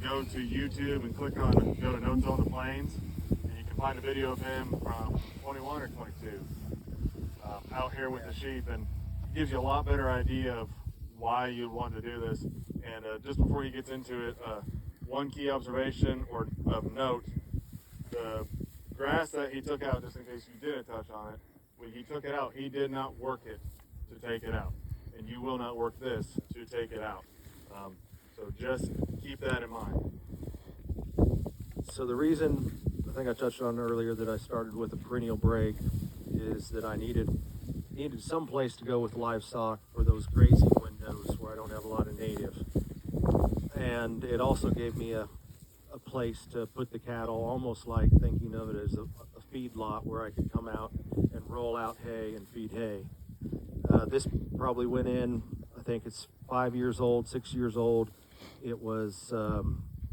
go to YouTube and go to Notes on the Plains, and you can find a video of him from 21 or 22 out here with the sheep, and it gives you a lot better idea of why you'd want to do this. And just before he gets into it, one key observation or of note, the grass that he took out, just in case you didn't touch on it, when he took it out, he did not work it to take it out. And you will not work this to take it out. So just keep that in mind. So the reason, I think I touched on earlier, that I started with a perennial break is that I needed some place to go with livestock for those grazing windows where I don't have a lot of native. And it also gave me a place to put the cattle, almost like thinking of it as a feed lot where I could come out and roll out hay and feed hay. This probably went in, I think it's 5 years old, 6 years old. It was a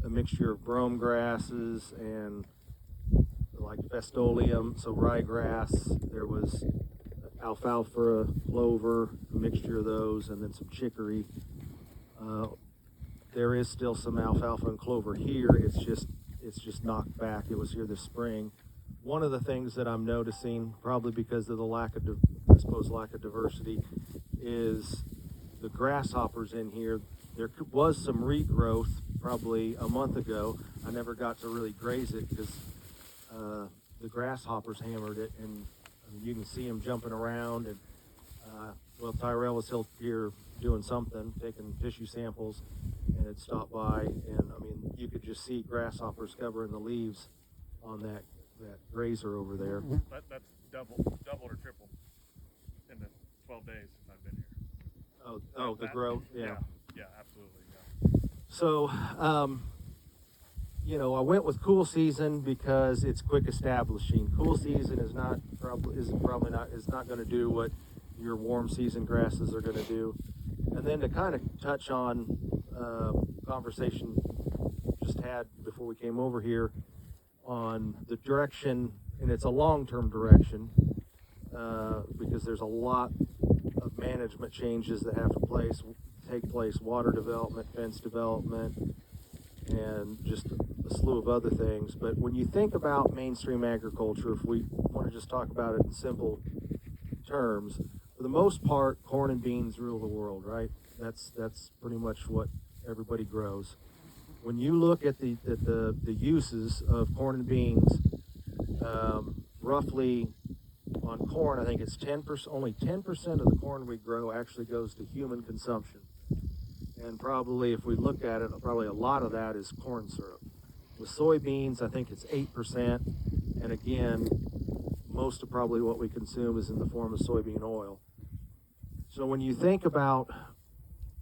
mixture of brome grasses and like Festoleum, so ryegrass. There was alfalfa, clover, a mixture of those, and then some chicory. There is still some alfalfa and clover here. It's just knocked back. It was here this spring. One of the things that I'm noticing, probably because of the lack of diversity, is the grasshoppers in here. There was some regrowth probably a month ago. I never got to really graze it because the grasshoppers hammered it, and you can see them jumping around. And well, Tyrell was here doing something, taking tissue samples, and it stopped by, and I mean, you could just see grasshoppers covering the leaves on that grazer over there. That's doubled or tripled in the 12 days since I've been here. Oh, the growth, yeah. Yeah, absolutely. Yeah. So, I went with cool season because it's quick establishing. Cool season is not going to do what your warm season grasses are going to do. And then to kind of touch on conversation just had before we came over here on the direction, and it's a long-term direction because there's a lot of management changes that have to take place, water development, fence development, and just a slew of other things. But when you think about mainstream agriculture, if we want to just talk about it in simple terms, for the most part, corn and beans rule the world, right? That's pretty much what everybody grows. When you look at the uses of corn and beans, roughly on corn, I think it's 10%. Only 10% of the corn we grow actually goes to human consumption, and probably, if we look at it, probably a lot of that is corn syrup. With soybeans, I think it's 8%, and again, most of probably what we consume is in the form of soybean oil. So when you think about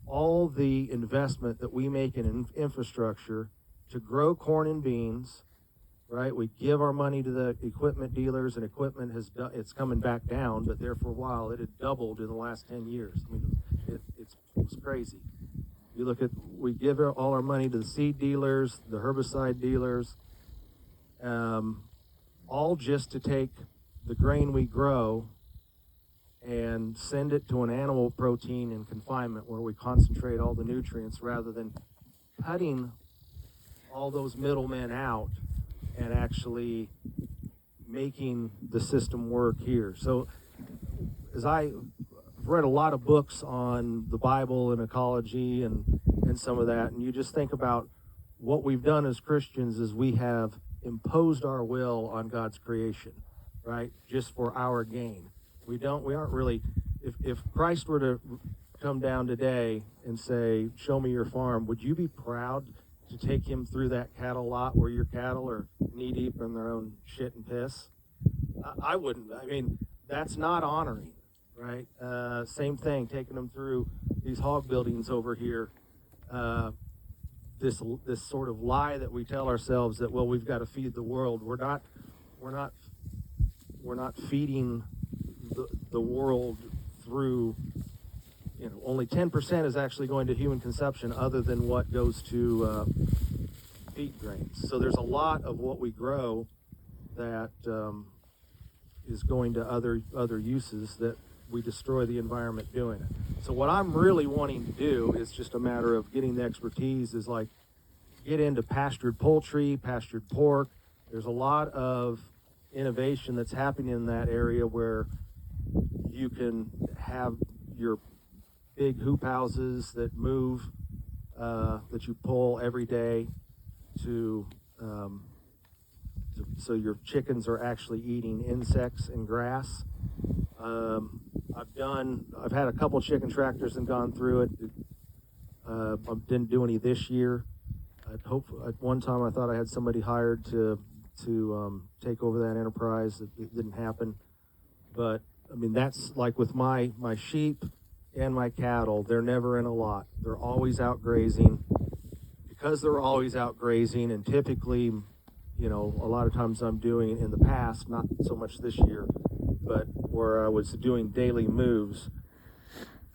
all the investment that we make in infrastructure to grow corn and beans, right? We give our money to the equipment dealers, and equipment it's coming back down, but there for a while it had doubled in the last 10 years. I mean, it's crazy. You look at, we give all our money to the seed dealers, the herbicide dealers, all just to take the grain we grow and send it to an animal protein in confinement where we concentrate all the nutrients rather than cutting all those middlemen out and actually making the system work here. So as I've read a lot of books on the Bible and ecology and some of that, and you just think about what we've done as Christians is we have imposed our will on God's creation, right? Just for our gain. We aren't really, if Christ were to come down today and say, show me your farm, would you be proud to take him through that cattle lot where your cattle are knee deep in their own shit and piss? I wouldn't. I mean, that's not honoring, right? Same thing, taking them through these hog buildings over here. This sort of lie that we tell ourselves that, well, we've got to feed the world. We're not feeding the world through, only 10% is actually going to human consumption other than what goes to feed grains. So there's a lot of what we grow that is going to other uses that we destroy the environment doing it. So what I'm really wanting to do is just a matter of getting the expertise, is like get into pastured poultry, pastured pork. There's a lot of innovation that's happening in that area where you can have your big hoop houses that move, that you pull every day so your chickens are actually eating insects and grass. I've had a couple chicken tractors and gone through it. I didn't do any this year. At one time I thought I had somebody hired to take over that enterprise. It didn't happen. But I mean, that's like with my sheep and my cattle, they're never in a lot. They're always out grazing. Because they're always out grazing, and typically, you know, a lot of times I'm doing in the past, not so much this year, but where I was doing daily moves.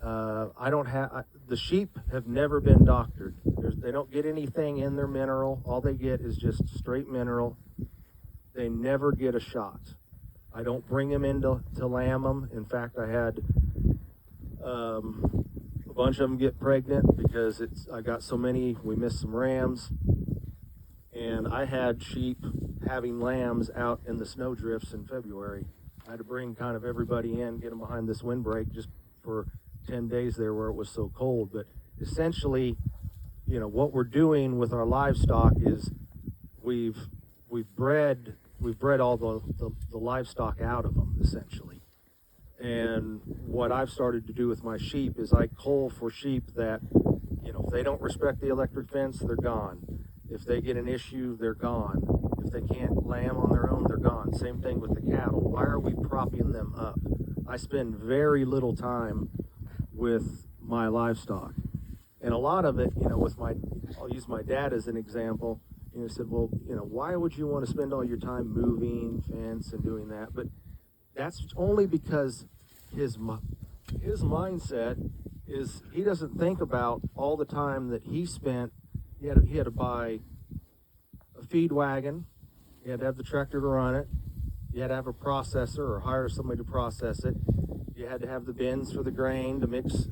The sheep have never been doctored. They don't get anything in their mineral. All they get is just straight mineral. They never get a shot. I don't bring them in to lamb them. In fact, I had a bunch of them get pregnant because I got so many. We missed some rams, and I had sheep having lambs out in the snow drifts in February. I had to bring kind of everybody in, get them behind this windbreak just for 10 days there where it was so cold. But essentially, you know, what we're doing with our livestock is we've bred all the livestock out of them, essentially. And what I've started to do with my sheep is I cull for sheep that, you know, if they don't respect the electric fence, they're gone. If they get an issue, they're gone. If they can't lamb on their own, they're gone. Same thing with the cattle. Why are we propping them up? I spend very little time with my livestock. And a lot of it, you know, I'll use my dad as an example. You know, he said, well, you know, why would you want to spend all your time moving fence and doing that? But that's only because his mindset is he doesn't think about all the time that he spent. He had to buy a feed wagon. He had to have the tractor to run it. You had to have a processor or hire somebody to process it. You had to have the bins for the grain to mix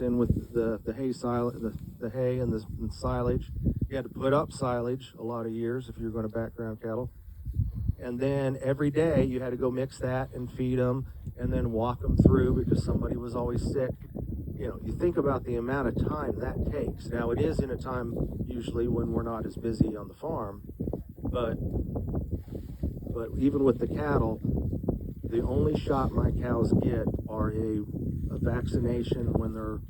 in with the hay the hay and the silage. You had to put up silage a lot of years if you're going to background cattle. And then every day you had to go mix that and feed them and then walk them through because somebody was always sick. You know, you think about the amount of time that takes. Now it is in a time usually when we're not as busy on the farm, but even with the cattle, the only shot my cows get are a vaccination when they're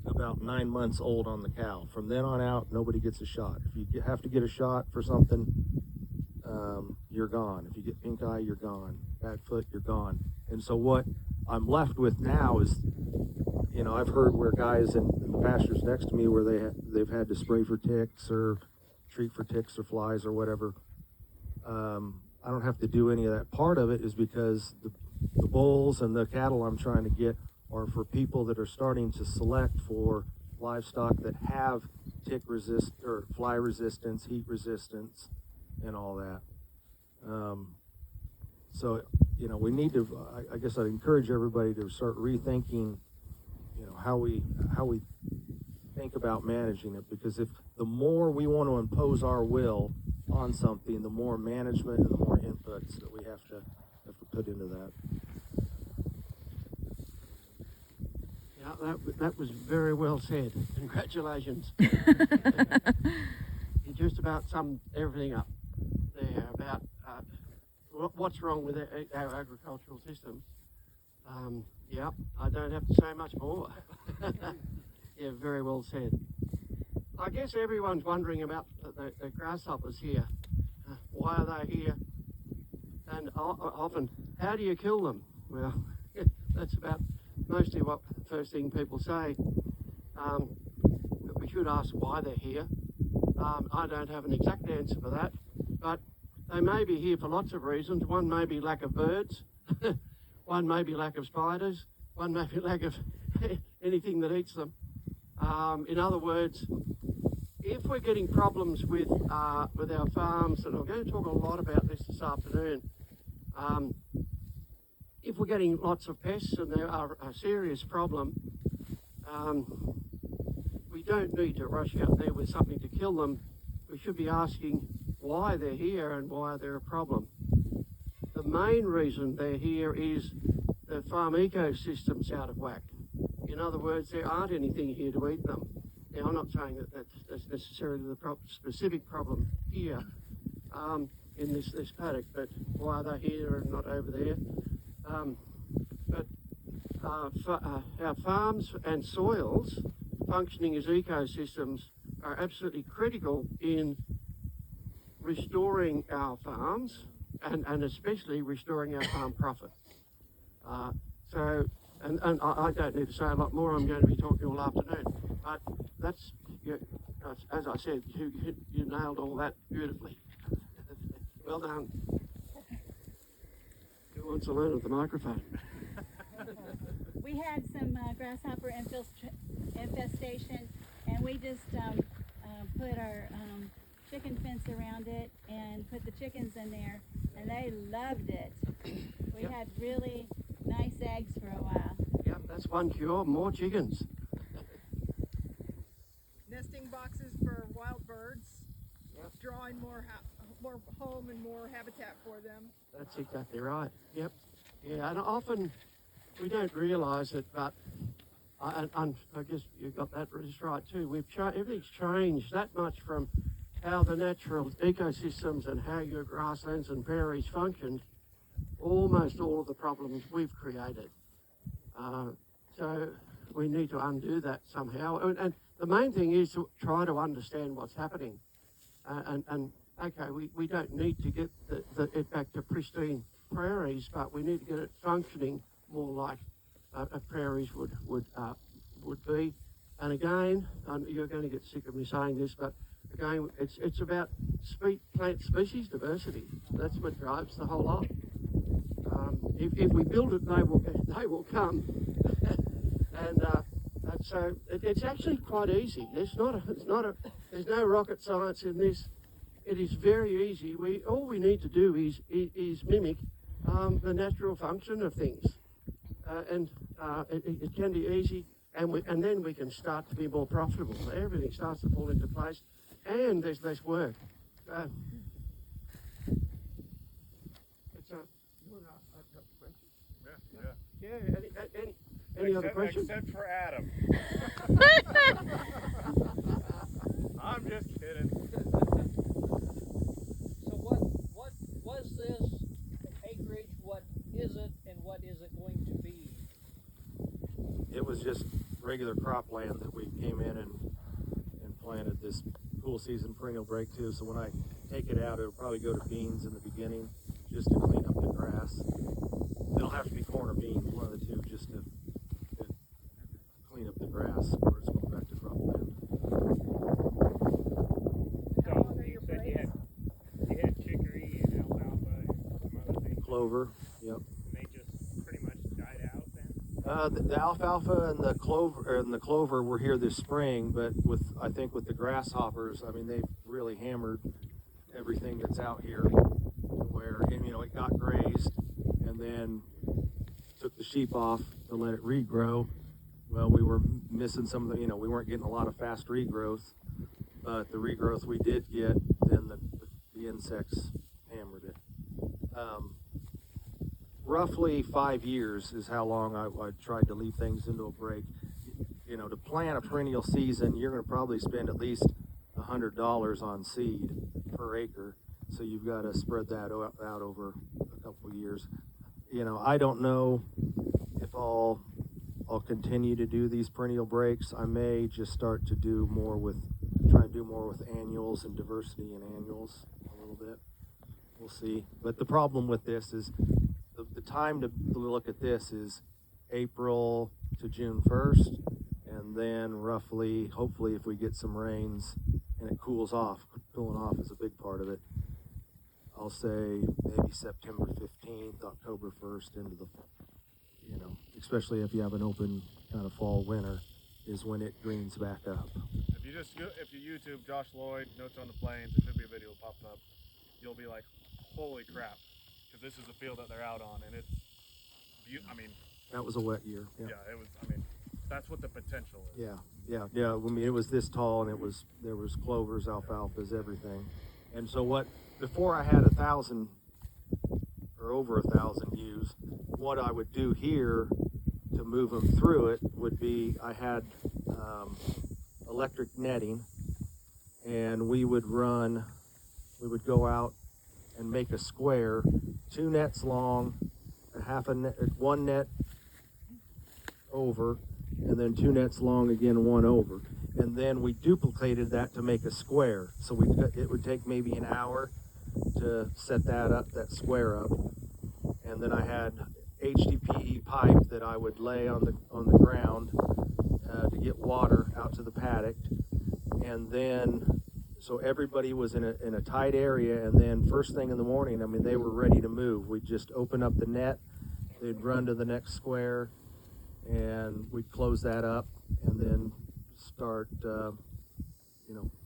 about 9 months old on the cow. From then on out, nobody gets a shot. If you have to get a shot for something, you're gone. If you get pink eye, you're gone. Bad foot, you're gone. And so what I'm left with now is, you know, I've heard where guys in the pastures next to me where they've had to spray for ticks or treat for ticks or flies or whatever. I don't have to do any of that. Part of it is because the bulls and the cattle I'm trying to get are for people that are starting to select for livestock that have tick resist or fly resistance, heat resistance, and all that. So, you know, we need to, I guess I'd encourage everybody to start rethinking, you know, how we think about managing it, because if the more we want to impose our will on something, the more management and the more inputs that we have to put into that. Yeah, that was very well said. Congratulations. You just about summed everything up there about what's wrong with our agricultural systems. Yeah, I don't have to say much more. Yeah, very well said. I guess everyone's wondering about the grasshoppers here. Why are they here? And often, how do you kill them? Well, that's about mostly what the first thing people say. But we should ask why they're here. I don't have an exact answer for that, but they may be here for lots of reasons. One may be lack of birds, one may be lack of spiders, one may be lack of anything that eats them. In other words, if we're getting problems with our farms, and I'm going to talk a lot about this afternoon, if we're getting lots of pests and they are a serious problem, we don't need to rush out there with something to kill kill them, we should be asking why they're here and why they're a problem. The main reason they're here is the farm ecosystem's out of whack. In other words, there aren't anything here to eat them. Now, I'm not saying that that's necessarily the specific problem here in this paddock, but why are they here and not over there? Our farms and soils functioning as ecosystems are absolutely critical in restoring our farms and especially restoring our farm profit. And I don't need to say a lot more. I'm going to be talking all afternoon, but that's, as I said, you nailed all that beautifully. Well done. Who wants to learn at the microphone? We had some grasshopper infestation, and we just put our chicken fence around it and put the chickens in there, and they loved it. We had really nice eggs for a while. Yep, that's one cure, more chickens. Nesting boxes for wild birds, drawing more home and more habitat for them. That's exactly right. Yep. Yeah, and often we don't realise it, but I guess you got that just right too. Everything's changed that much from how the natural ecosystems and how your grasslands and prairies functioned. Almost all of the problems we've created. So we need to undo that somehow. And the main thing is to try to understand what's happening. Okay, we don't need to get it back to pristine prairies, but we need to get it functioning more like prairies would be. And again, you're going to get sick of me saying this, but again, it's about plant species diversity. That's what drives the whole lot. If we build it, they will come. And so it's actually quite easy. There's no rocket science in this. It is very easy. All we need to do is mimic the natural function of things, and it can be easy. And then we can start to be more profitable. Everything starts to fall into place, and there's less work. Any other questions? Except for Adam. I'm just kidding. So what was this acreage? What is it, and what is it going to be? It was just regular cropland that we came in and planted this cool season perennial break too. So when I take it out, it'll probably go to beans in the beginning, just to clean up the grass. It'll have to be corn or beans, one of the two, just to clean up the grass, or it's going back to cropland. So you said you had chicory and alfalfa and some other things. Clover, yep. And they just pretty much died out then? The alfalfa and the clover were here this spring, but I think with the grasshoppers, I mean, they've really hammered everything that's out here, where it got grazed, and then took the sheep off to let it regrow. Well, we were missing some of the, we weren't getting a lot of fast regrowth, but the regrowth we did get, then the insects hammered it. Roughly 5 years is how long I tried to leave things into a break. To plant a perennial season, you're going to probably spend at least $100 on seed per acre. So you've got to spread that out over a couple of years. I don't know if I'll continue to do these perennial breaks. I may just start to try and do more with annuals and diversity in annuals a little bit. We'll see. But the problem with this is the time to look at this is April to June 1st, and then roughly, hopefully if we get some rains and it cools off, cooling off is a big part of it, I'll say maybe September 15th, October 1st into the, especially if you have an open kind of fall winter, is when it greens back up. If you YouTube Josh Lloyd, Notes on the Plains, there should be a video popped up. You'll be like, holy crap. Because this is the field that they're out on, and it's, That was a wet year. Yeah, it was, That's what the potential is. Yeah. I mean, it was this tall, and there was clovers, alfalfas, everything. And so before I had 1,000 or over 1,000 ewes, what I would do here to move them through it would be I had electric netting, and we would go out and make a square, 2 nets long, one net over, and then 2 nets long again, one over. And then we duplicated that to make a square. So it would take maybe an hour to set that square up. And then I had HDPE pipe that I would lay on the ground to get water out to the paddock. And then, so everybody was in a tight area, and then first thing in the morning, I mean, they were ready to move. We'd just open up the net, they'd run to the next square, and we'd close that up, and then start,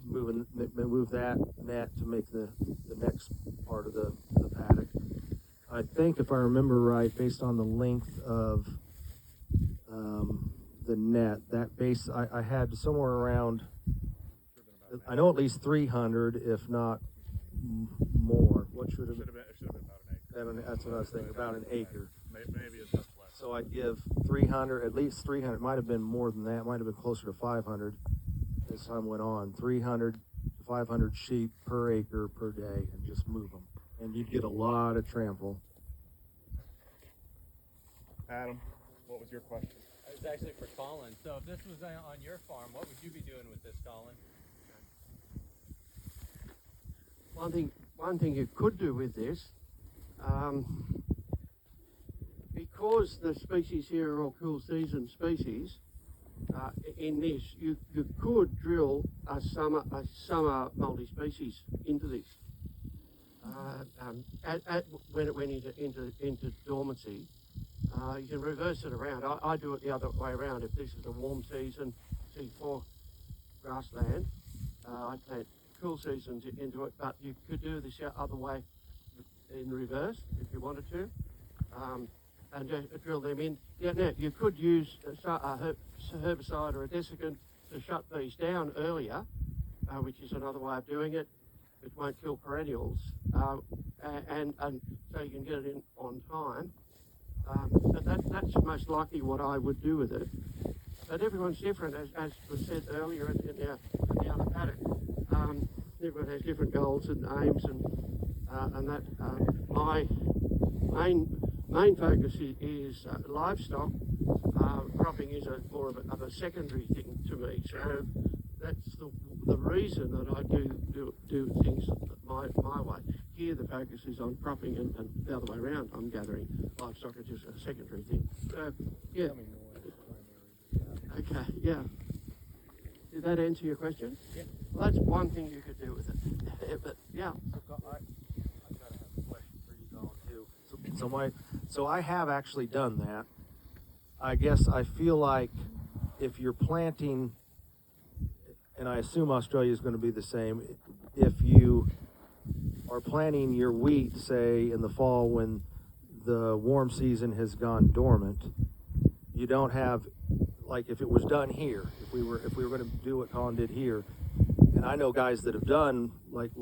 move that net to make the next part of the paddock. I think if I remember right, based on the length of the net, that base, I had somewhere around, I know at least 300, if not more. What should have been? It should have been about an acre. That's what I was thinking, about an acre. Maybe it's just less. So I'd give 300, at least 300, might have been more than that, might have been closer to 500 as time went on. 300 to 500 sheep per acre per day, and just move them. And you'd get a lot of trample. Adam, what was your question? It's actually for Colin. So if this was on your farm, what would you be doing with this, Colin? One thing you could do with this, because the species here are all cool season species, in this you could drill a summer multi-species into this. When it went into dormancy, you can reverse it around. I do it the other way around. If this is a warm season, C4 grassland, I plant cool seasons into it, but you could do this the other way in reverse if you wanted to, and drill them in. Yeah, now you could use a herbicide or a desiccant to shut these down earlier, which is another way of doing it. It won't kill perennials, and so you can get it in on time. But that's most likely what I would do with it. But everyone's different, as was said earlier in the other paddock. Everyone has different goals and aims, and that my main focus is livestock. Cropping is more of a secondary thing to me. So that's the reason that I do things my way. Here the focus is on cropping, and the other way around, I'm gathering. Livestock is just a secondary thing. So yeah. Okay, yeah. Did that answer your question? Yeah. Well, that's one thing you could do with it. But yeah. I've got to have a question for you, Colin, too. So I have actually done that. I guess I feel like if you're planting, and I assume Australia is going to be the same, if you are planting your wheat, say, in the fall when the warm season has gone dormant, you don't have, like if it was done here, if we were going to do what Colin did here, and I know guys that have done, like,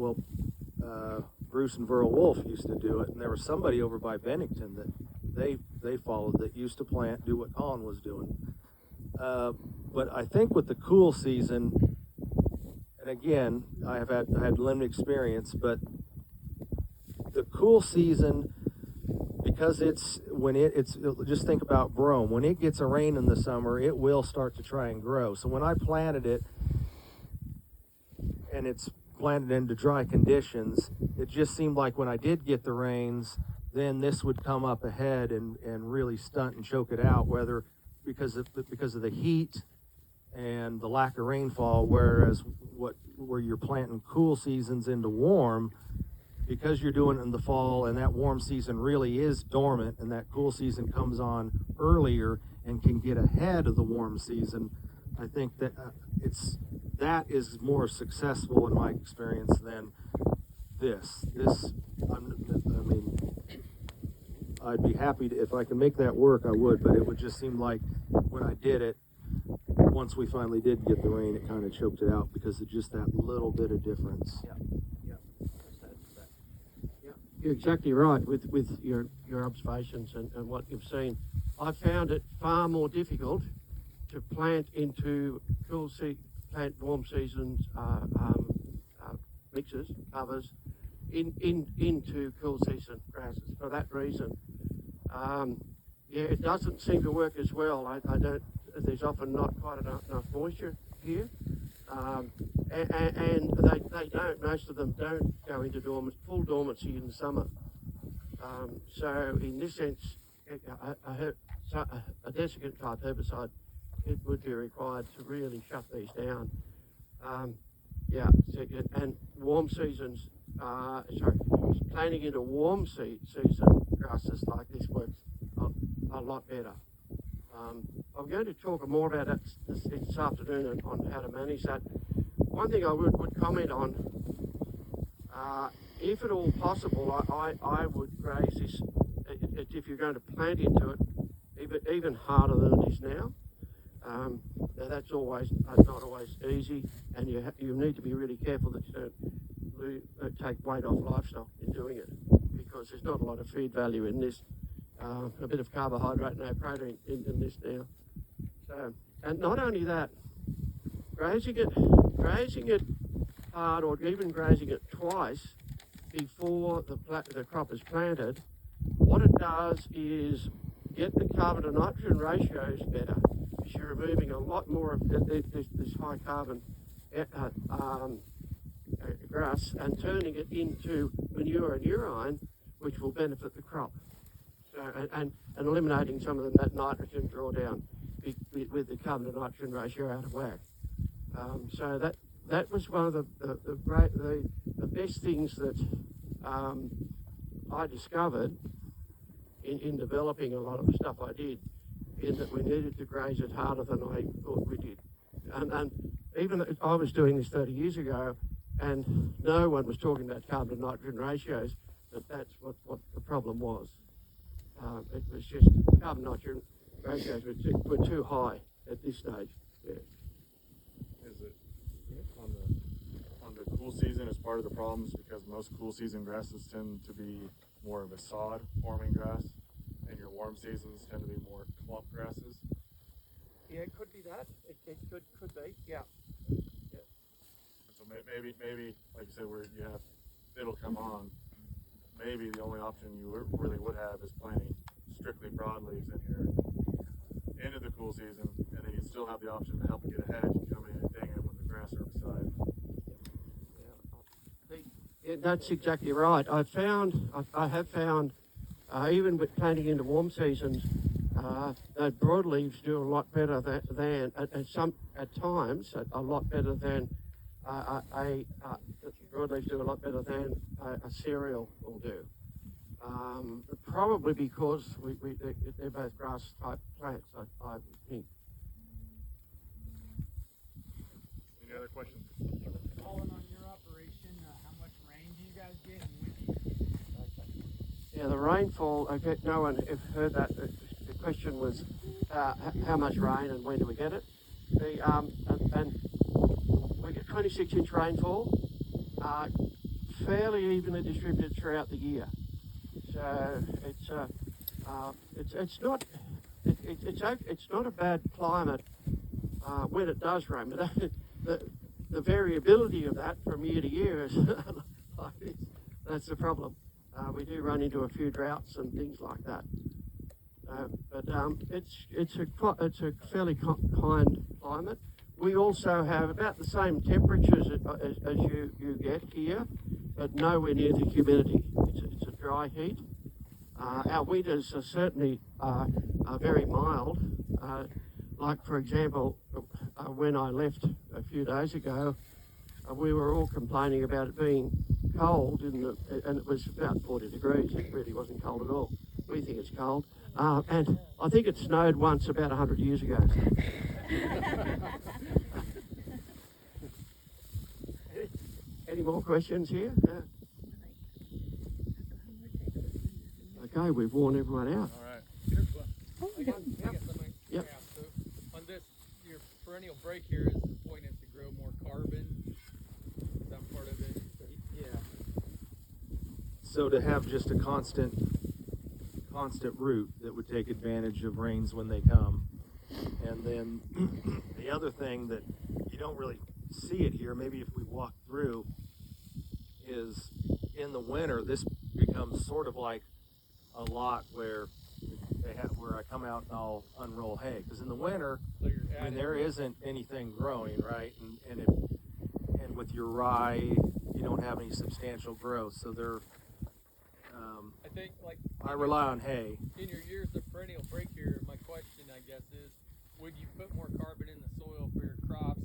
Bruce and Verl Wolf used to do it, and there was somebody over by Bennington that they followed that used to do what Colin was doing. But I think with the cool season, and again, I had limited experience, but the cool season, because it's just think about brome. When it gets a rain in the summer, it will start to try and grow. So when I planted it, and it's planted into dry conditions, it just seemed like when I did get the rains, then this would come up ahead and really stunt and choke it out, whether because of the heat and the lack of rainfall, whereas where you're planting cool seasons into warm, because you're doing it in the fall and that warm season really is dormant and that cool season comes on earlier and can get ahead of the warm season, I think that that is more successful in my experience than this. I'd be happy to, if I can make that work, I would, but it would just seem like when I did it, once we finally did get the rain, it kind of choked it out because of just that little bit of difference. You're exactly right with your observations and what you've seen. I found it far more difficult to plant into warm seasons mixes, covers, into cool season grasses for that reason. It doesn't seem to work as well. I don't. There's often not quite enough moisture here, and they don't. Most of them don't go into full dormancy in the summer. So in this sense, a desiccant type herbicide, it would be required to really shut these down. And warm seasons, planting into warm season grasses like this works a lot better. I'm going to talk more about that this afternoon on how to manage that. One thing I would comment on, if at all possible, I would graze this, if you're going to plant into it, even harder than it is now. Now that's always not always easy, and you need to be really careful that you don't take weight off livestock in doing it, because there's not a lot of feed value in this. A bit of carbohydrate, no protein in this now. So, and not only that, grazing it hard, or even grazing it twice before the crop is planted, what it does is get the carbon to nitrogen ratios better, because you're removing a lot more of this high carbon grass and turning it into manure and urine, which will benefit the crop. So, and eliminating some of that nitrogen drawdown with the carbon to nitrogen ratio out of whack. So that was one of the best things that I discovered in developing a lot of the stuff I did, in that we needed to graze it harder than I thought we did. And even I was doing this 30 years ago, and no one was talking about carbon to nitrogen ratios, but that's what the problem was. It was just carbon nitrogen ratios were too high at this stage. Yeah. Is it on the cool season is part of the problems, because most cool season grasses tend to be more of a sod forming grass, and your warm seasons tend to be more clump grasses? Yeah, it could be that. It could be. Yeah. So maybe like you said, where it'll come on. Maybe the only option you really would have is planting strictly broadleaves in here into the cool season, and then you still have the option to help it get ahead. You come in and dang it with the grass herbicide. Yeah, that's exactly right. I have found, even with planting into warm seasons, that broadleaves do a lot better than at times a lot better than broadleaves do a lot better than a cereal will do. Probably because they're both grass type plants, I think. Any other questions? Colin, on your operation, how much rain do you guys get and when do you get it? Yeah, the rainfall, okay, no one heard that. The question was how much rain and when do we get it? And we get 26-inch rainfall, fairly evenly distributed throughout the year. So it's not a bad climate when it does rain, but the variability of that from year to year is like this. That's the problem. We do run into a few droughts and things like that. But it's a fairly kind climate. We also have about the same temperatures as you get here, but nowhere near the humidity. It's a dry heat. Our winters are certainly are very mild. Like, for example, when I left a few days ago, we were all complaining about it being cold, and it was about 40 degrees. It really wasn't cold at all. We think it's cold. And I think it snowed once about 100 years ago. Any more questions here? Okay, we've worn everyone out. All right. I guess let me Yep. ask, so on this, your perennial perennial break here is the point is to grow more carbon. Is that part of it? Yeah. So to have just a constant root that would take advantage of rains when they come. And then the other thing that you don't really see it here, maybe if we walk through, is in the winter this becomes sort of like a lot where where I come out and I'll unroll hay, because in the winter, So you're I mean, adding, there isn't anything growing, right? And with your rye, you don't have any substantial growth, so I think, like, I rely on hay. in your years of perennial break here, my question, I guess, is would you put more carbon in the soil for your crops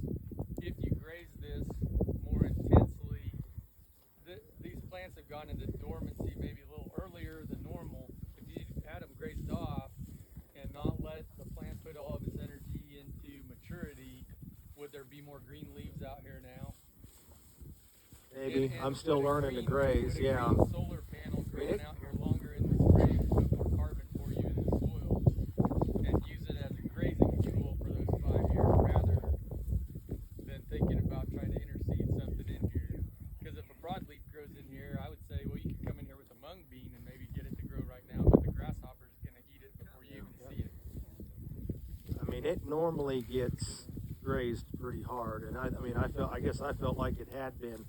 if you graze this more intensely? These plants have gone into dormancy maybe a little earlier than normal. If you had them grazed off and not let the plant put all of its energy into maturity, would there be more green leaves out here now? Maybe. And I'm still would a learning to green- graze, would a yeah. green solar panel growing out here longer in the spring put more carbon for you in the soil and use it as a grazing fuel for those 5 years rather than thinking about trying to interseed something in here? Because if a broadleaf grows in here, I would say, well, you could come in here with a mung bean and maybe get it to grow right now, but the grasshopper is going to eat it before you even see it. I mean, it normally gets grazed pretty hard, and I guess I felt like it had been.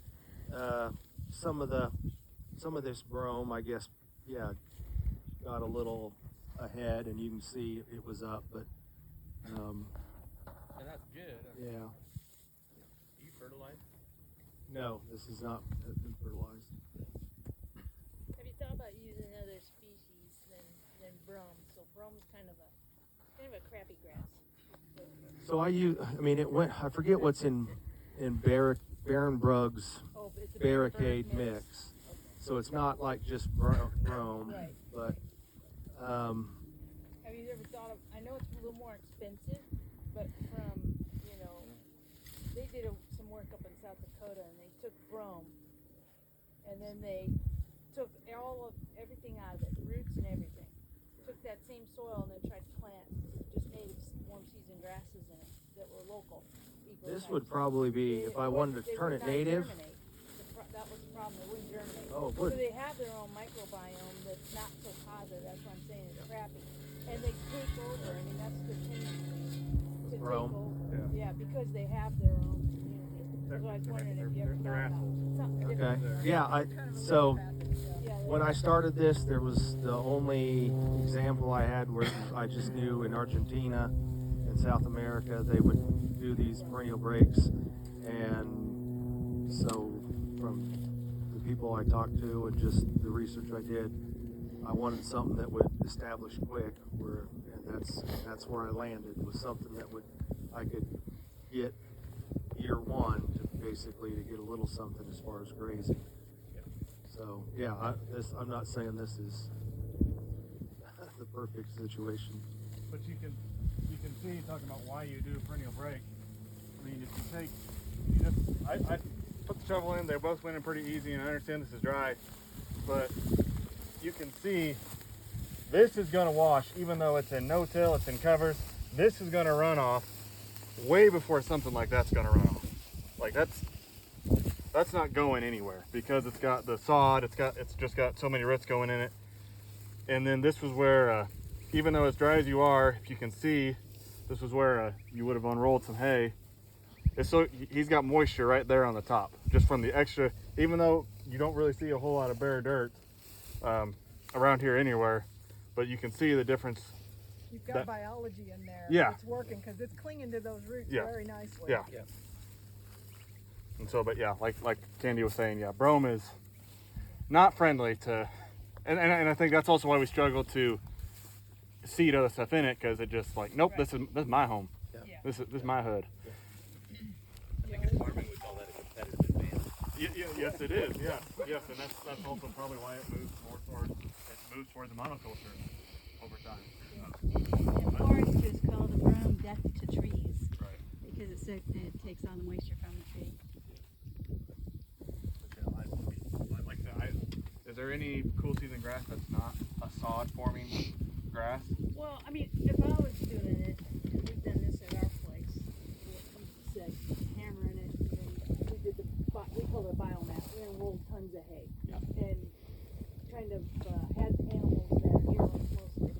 Some of this brome, I guess, yeah, got a little ahead, and you can see it was up, but And that's good. yeah, Do you fertilize? no, this is not been fertilized. Have you thought about using other species than brome? So brome is kind of a crappy grass. So I forget what's in Barenbrug's Oh, but it's a barricade mix. So it's not like just brome, Right. but Have you ever thought of? I know it's a little more expensive, but from they did some work up in South Dakota, and they took brome, and then they took everything out of it, roots and everything. Took that same soil and then tried to plant just native warm season grasses in it that were local. this would probably be, if I wanted to turn it native. That was the problem, it wouldn't germinate. Oh, it So wouldn't. they have their own microbiome that's not so positive, that's what I'm saying, it's crappy. And they take over, I mean, that's the tendency to take Brome? over. Yeah, because they have their own community. So I was wondering if you ever they're thought about assholes. something Okay, different. yeah, so Yeah, when I started this, there was the only example I had where I just knew in Argentina and South America, they would do these perennial breaks. And so from the people I talked to and just the research I did, I wanted something that would establish quick, and that's where I landed, was something that I could get year one to basically to get a little something as far as grazing. So yeah, I'm not saying this is the perfect situation. But you can see, talking about why you do a perennial break. I mean, if you just, I put the shovel in, they both went in pretty easy, and I understand this is dry, but you can see this is gonna wash, even though it's in no-till, it's in covers, this is gonna run off way before something like that's gonna run off. Like that's not going anywhere because it's got the sod, it's just got so many roots going in it. And then this was where, even though as dry as you are, if you can see, this was where you would have unrolled some hay. So he's got moisture right there on the top, just from the extra, even though you don't really see a whole lot of bare dirt around here anywhere, but you can see the difference. You've got biology in there. Yeah. It's working because it's clinging to those roots Yeah. very nicely. Yeah. And so, but yeah, like Candy was saying, yeah, brome is not friendly to, and I think that's also why we struggle to seed other stuff in it, because it just like, nope, this is my home. Yeah. This is my hood. I think in farming we call that a competitive advantage. Yes, it is. Yes, and that's also probably why it moves towards the monoculture over time. And foresters call the brome death to trees Right. because it takes all the moisture from the tree. Is there any cool season grass that's not a sod forming grass? Well, I mean, if I was doing it, and we've done this at our place, like hammering it, and then we did we call it a biomass. We rolled tons of hay, and kind of had animals there, heroes mostly,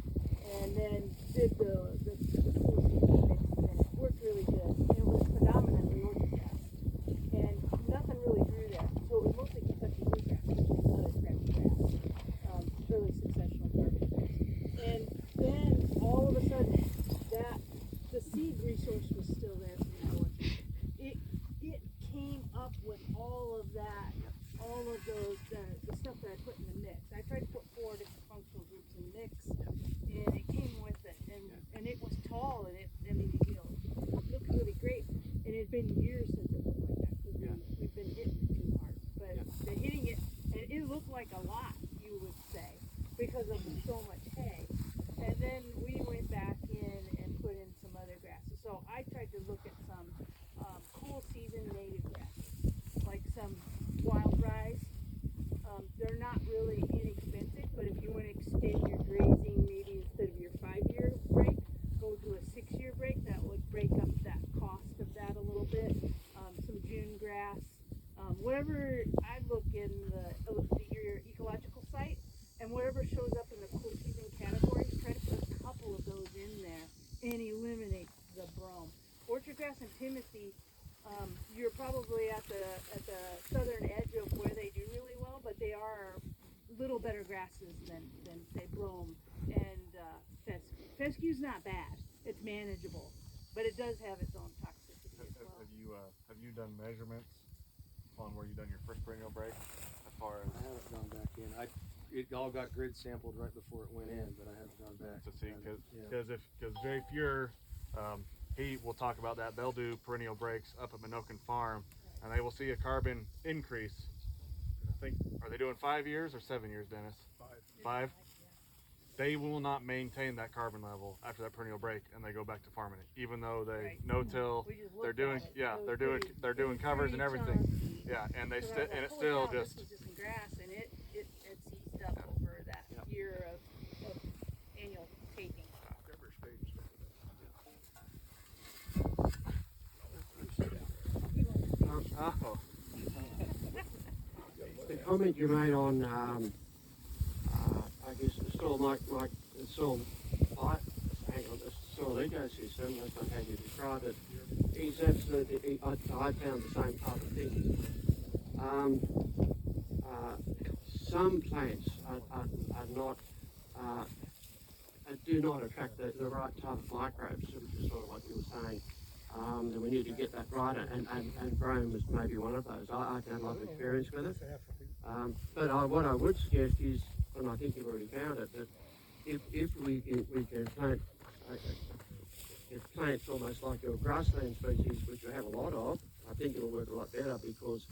and then did the cool season mix, and it worked really good. It was predominantly orchard grass, and nothing really grew there, so it was mostly Kentucky bluegrass, which is another crappy grass, really successional garbage grass. And then all of a sudden, the seed resource was still there from that orchard. It came up with all of that, all of those the stuff that I put in the mix. I tried to put 4 different functional groups in the mix, and it came with it, and it was tall, and it looked really great. And it had been years since it looked like that, because we've been hitting it too hard. But the hitting it, and it looked like a lot, you would say, because of so much hay. And then we went back in and put in some other grasses. So I tried to look at some cool season native grasses, like some wild rice. They're not really inexpensive, but if you want to extend your grazing, maybe instead of your 5-year break, go to a 6-year break. That would break up that cost of that a little bit. Some June grass, whatever. I look in your ecological site, and whatever shows up in the cool season categories, try to put a couple of those in there and eliminate the brome. Orchard grass and timothy, you're probably at the southern edge of where they do really well, but they are little better grasses than say brome and fescue. Fescue's not bad; it's manageable, but it does have its own toxicity as well. Have you done measurements on where you done your first perennial break? As far as I haven't gone back in. It all got grid sampled right before it went in, but I haven't gone back to see, because Jay Fuhrer, he will talk about that. They'll do perennial breaks up at Minokan Farm, and they will see a carbon increase. I think, are they doing 5 years or 7 years, Dennis? 5. They will not maintain that carbon level after that perennial break, and they go back to farming it, even though they no-till. They're doing, they're doing covers and everything. Yeah, and they still, and it's still just. This was just some grass, and it seized up over that year of annual taking. Oh. The comment you made on, I guess the soil, the soil ecosystem, that's not how you describe it, is absolutely, I found the same type of thing. Some plants are not, do not attract the right type of microbes, which is sort of what you were saying. And we need to get that right, and brome is maybe one of those. I've had a lot of experience with it. But what I would suggest is, and I think you've already found it, that if we can plant plants almost like your grassland species, which you have a lot of, I think it'll work a lot better, because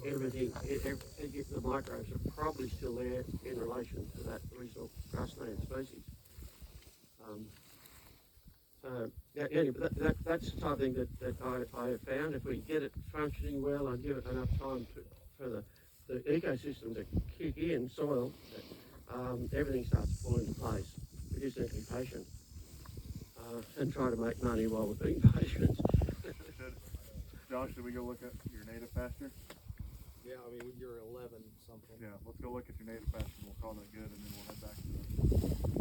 the microbes are probably still there in relation to that original grassland species. So anyway, that's the type of thing that I have found. If we get it functioning well and give it enough time for the ecosystem to kick in, soil, everything starts to fall into place. We just need to be patient and try to make money while we're being patient. Josh, should we go look at your native pasture? Yeah, I mean, you're 11 something. Yeah, let's go look at your native pasture. We'll call that good, and then we'll head back to the